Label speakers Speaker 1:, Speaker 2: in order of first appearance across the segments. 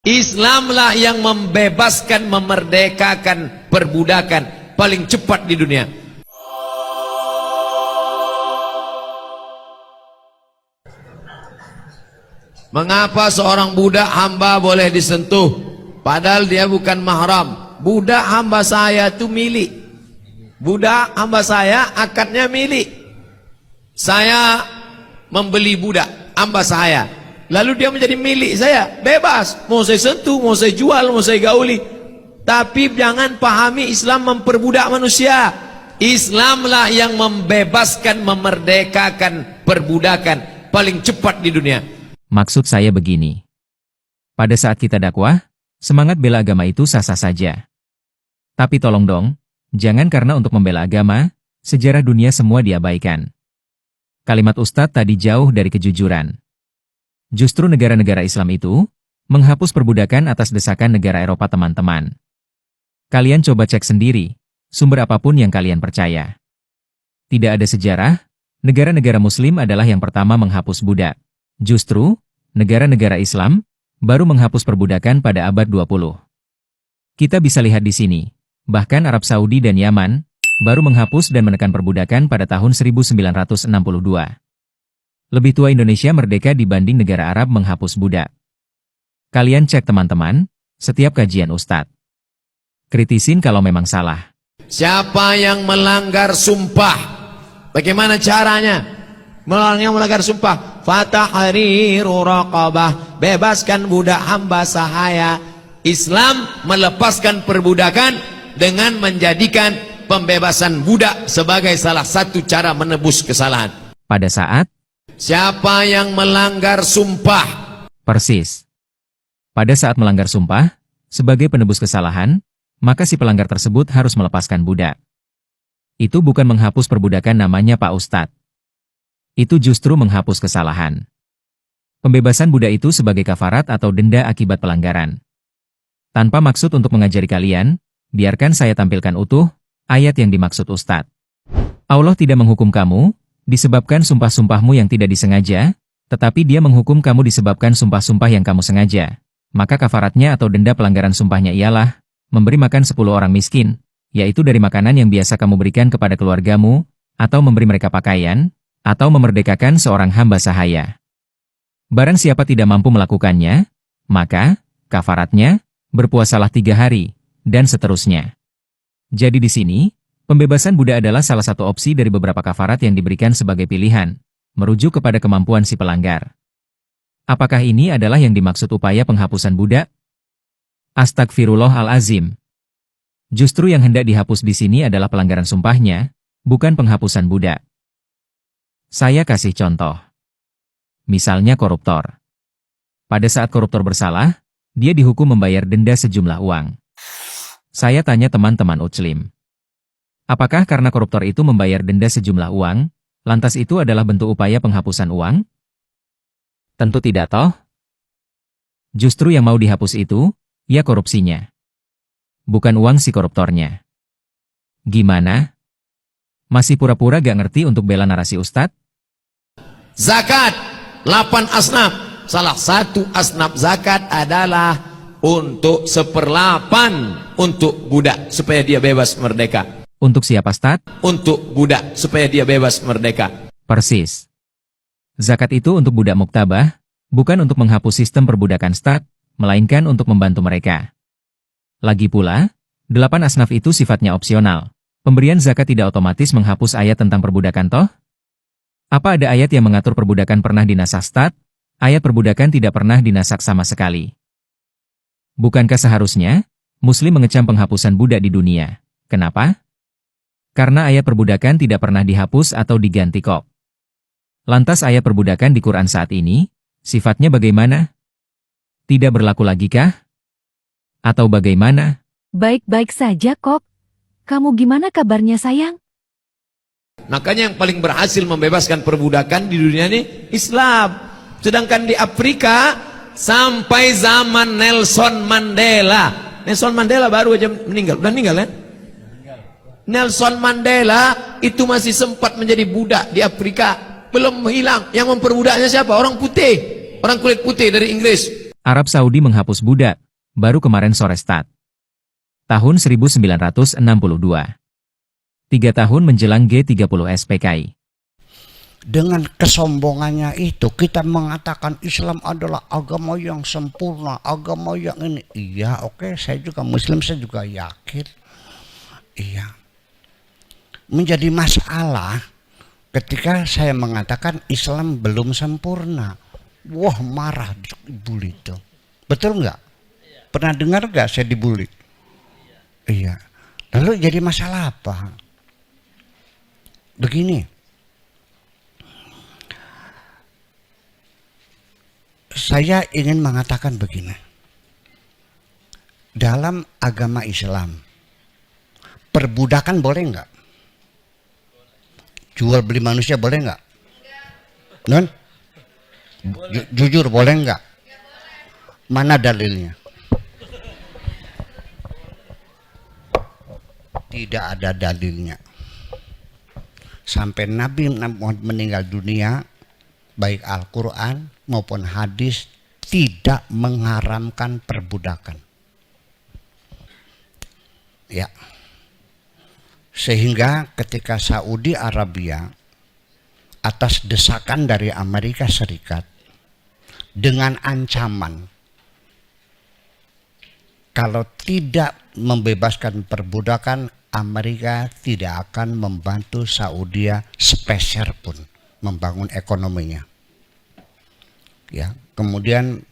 Speaker 1: Islamlah yang membebaskan, memerdekakan perbudakan paling cepat di dunia. Mengapa seorang budak hamba boleh disentuh padahal dia bukan mahram? Budak hamba saya itu milik. Budak hamba saya akadnya milik. Saya membeli budak hamba saya, lalu dia menjadi milik saya, bebas, mau saya sentuh, mau saya jual, mau saya gauli. Tapi jangan pahami Islam memperbudak manusia. Islamlah yang membebaskan, memerdekakan perbudakan paling cepat di dunia.
Speaker 2: Maksud saya begini. Pada saat kita dakwah, semangat bela agama itu sah-sah saja. Tapi tolong dong, jangan karena untuk membela agama, sejarah dunia semua diabaikan. Kalimat Ustadz tadi jauh dari kejujuran. Justru negara-negara Islam itu menghapus perbudakan atas desakan negara Eropa, teman-teman. Kalian coba cek sendiri, sumber apapun yang kalian percaya. Tidak ada sejarah, negara-negara Muslim adalah yang pertama menghapus budak. Justru, negara-negara Islam baru menghapus perbudakan pada abad 20. Kita bisa lihat di sini, bahkan Arab Saudi dan Yaman baru menghapus dan menekan perbudakan pada tahun 1962. Lebih tua Indonesia merdeka dibanding negara Arab menghapus budak. Kalian cek teman-teman, setiap kajian Ustadz. Kritisin kalau memang salah.
Speaker 1: Siapa yang melanggar sumpah? Bagaimana caranya? Melanggar sumpah. Fatahriru raqabah. Bebaskan budak hamba sahaya. Islam melepaskan perbudakan dengan menjadikan pembebasan budak sebagai salah satu cara menebus kesalahan.
Speaker 2: Pada saat
Speaker 1: siapa yang melanggar sumpah?
Speaker 2: Persis. Pada saat melanggar sumpah, sebagai penebus kesalahan, maka si pelanggar tersebut harus melepaskan budak. Itu bukan menghapus perbudakan namanya Pak Ustadz. Itu justru menghapus kesalahan. Pembebasan budak itu sebagai kafarat atau denda akibat pelanggaran. Tanpa maksud untuk mengajari kalian, biarkan saya tampilkan utuh ayat yang dimaksud Ustadz. Allah tidak menghukum kamu disebabkan sumpah-sumpahmu yang tidak disengaja, tetapi Dia menghukum kamu disebabkan sumpah-sumpah yang kamu sengaja. Maka kafaratnya atau denda pelanggaran sumpahnya ialah memberi makan 10 orang miskin, yaitu dari makanan yang biasa kamu berikan kepada keluargamu, atau memberi mereka pakaian, atau memerdekakan seorang hamba sahaya. Barang siapa tidak mampu melakukannya, maka kafaratnya berpuasalah 3 hari, dan seterusnya. Jadi di sini, pembebasan budak adalah salah satu opsi dari beberapa kafarat yang diberikan sebagai pilihan, merujuk kepada kemampuan si pelanggar. Apakah ini adalah yang dimaksud upaya penghapusan budak? Astagfirullahalazim. Justru yang hendak dihapus di sini adalah pelanggaran sumpahnya, bukan penghapusan budak. Saya kasih contoh. Misalnya koruptor. Pada saat koruptor bersalah, dia dihukum membayar denda sejumlah uang. Saya tanya teman-teman Utslim. Apakah karena koruptor itu membayar denda sejumlah uang, lantas itu adalah bentuk upaya penghapusan uang? Tentu tidak toh. Justru yang mau dihapus itu, ya korupsinya. Bukan uang si koruptornya. Gimana? Masih pura-pura gak ngerti untuk bela narasi Ustadz?
Speaker 1: Zakat, 8 asnaf. Salah satu asnaf zakat adalah untuk 1/8 untuk budak supaya dia bebas merdeka.
Speaker 2: Untuk siapa, Ustadz?
Speaker 1: Untuk budak supaya dia bebas merdeka.
Speaker 2: Persis. Zakat itu untuk budak muktabah, bukan untuk menghapus sistem perbudakan Ustadz, melainkan untuk membantu mereka. Lagi pula, 8 asnaf itu sifatnya opsional. Pemberian zakat tidak otomatis menghapus ayat tentang perbudakan toh? Apa ada ayat yang mengatur perbudakan pernah dinasak Ustadz? Ayat perbudakan tidak pernah dinasak sama sekali. Bukankah seharusnya Muslim mengecam penghapusan budak di dunia? Kenapa? Karena ayat perbudakan tidak pernah dihapus atau diganti kok. Lantas ayat perbudakan di Quran saat ini, sifatnya bagaimana? Tidak berlaku lagi kah? Atau bagaimana?
Speaker 3: Baik-baik saja kok. Kamu gimana kabarnya sayang?
Speaker 1: Makanya yang paling berhasil membebaskan perbudakan di dunia ini Islam. Sedangkan di Afrika sampai zaman Nelson Mandela. Nelson Mandela baru aja meninggal. Udah meninggal kan? Nelson Mandela itu masih sempat menjadi budak di Afrika. Belum hilang. Yang memperbudaknya siapa? Orang putih. Orang kulit putih dari Inggris.
Speaker 2: Arab Saudi menghapus budak, baru kemarin sore Stat. Tahun 1962. 3 tahun menjelang G30 SPKI.
Speaker 4: Dengan kesombongannya itu kita mengatakan Islam adalah agama yang sempurna, agama yang ini. Iya, oke, saya juga Muslim, saya juga yakin. Iya. Menjadi masalah ketika saya mengatakan Islam belum sempurna. Wah, marah dibully itu. Betul nggak? Pernah dengar nggak saya dibully? Iya. Lalu jadi masalah apa? Begini. Saya ingin mengatakan begini. Dalam agama Islam, perbudakan boleh nggak? Jual beli manusia boleh nggak? Non? Jujur boleh nggak? Mana dalilnya? Tidak ada dalilnya. Sampai Nabi Muhammad meninggal dunia, baik Al-Quran maupun hadis tidak mengharamkan perbudakan. Ya. Sehingga ketika Saudi Arabia atas desakan dari Amerika Serikat dengan ancaman kalau tidak membebaskan perbudakan, Amerika tidak akan membantu Saudi sepeser pun membangun ekonominya. Ya, kemudian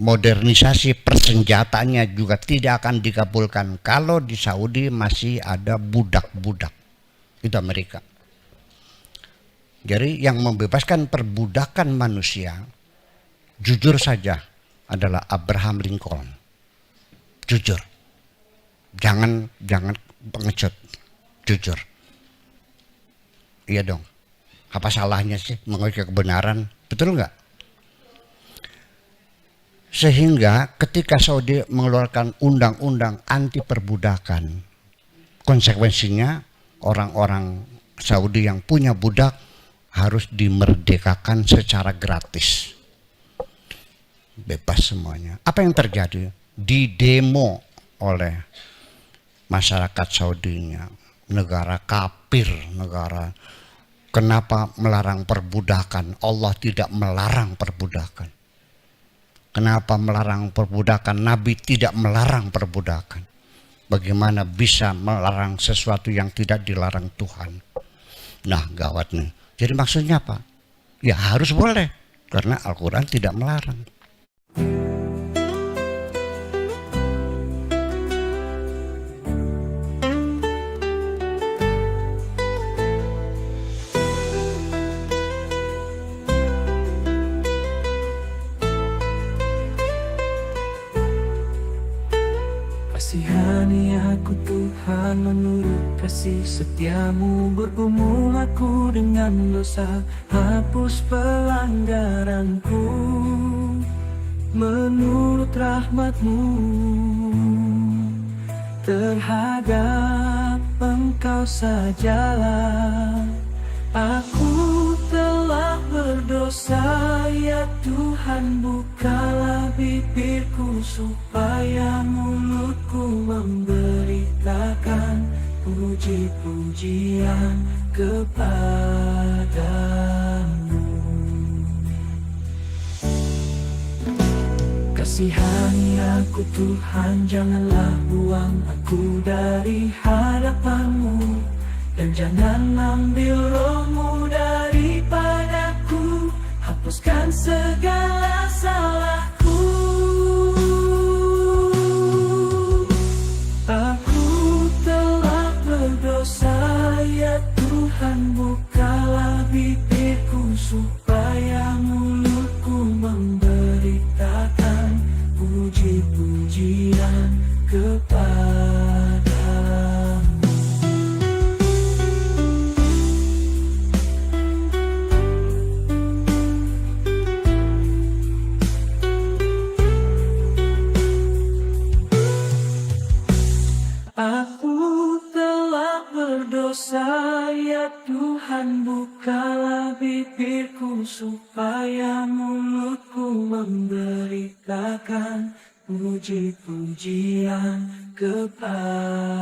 Speaker 4: modernisasi persenjataannya juga tidak akan dikabulkan kalau di Saudi masih ada budak-budak. Itu Amerika. Jadi yang membebaskan perbudakan manusia, jujur saja, adalah Abraham Lincoln. Jujur. Jangan pengecut. Jujur. Iya dong. Apa salahnya sih mengakui kebenaran? Betul nggak? Sehingga ketika Saudi mengeluarkan undang-undang anti perbudakan, konsekuensinya orang-orang Saudi yang punya budak harus dimerdekakan secara gratis. Bebas semuanya. Apa yang terjadi? Didemo oleh masyarakat Saudinya. Negara kafir, negara. Kenapa melarang perbudakan? Allah tidak melarang perbudakan. Kenapa melarang perbudakan? Nabi tidak melarang perbudakan. Bagaimana bisa melarang sesuatu yang tidak dilarang Tuhan? Nah, gawat nih. Jadi maksudnya apa? Ya harus boleh. Karena Al-Quran tidak melarang.
Speaker 5: Kasihani aku Tuhan menurut kasih setiamu, bergumul aku dengan dosa, hapus pelanggaranku menurut rahmatmu. Terhadap Engkau sajalah aku telah berdosa, ya Tuhan bukalah bibirku supaya mulutku memberitakan puji-pujian kepadamu. Kasihani aku Tuhan, janganlah buang aku dari hadapanmu, dan jangan ambil rohmu daripadaku, hapuskan segala salahku. Aku telah berdosa, ya Tuhan bukalah bibirku supaya mulutku memberitakan puji-pujian kepadamu. Aku telah berdosa, ya Tuhan bukalah bibirku supaya mulutku memberitakan puji-pujian kepadamu.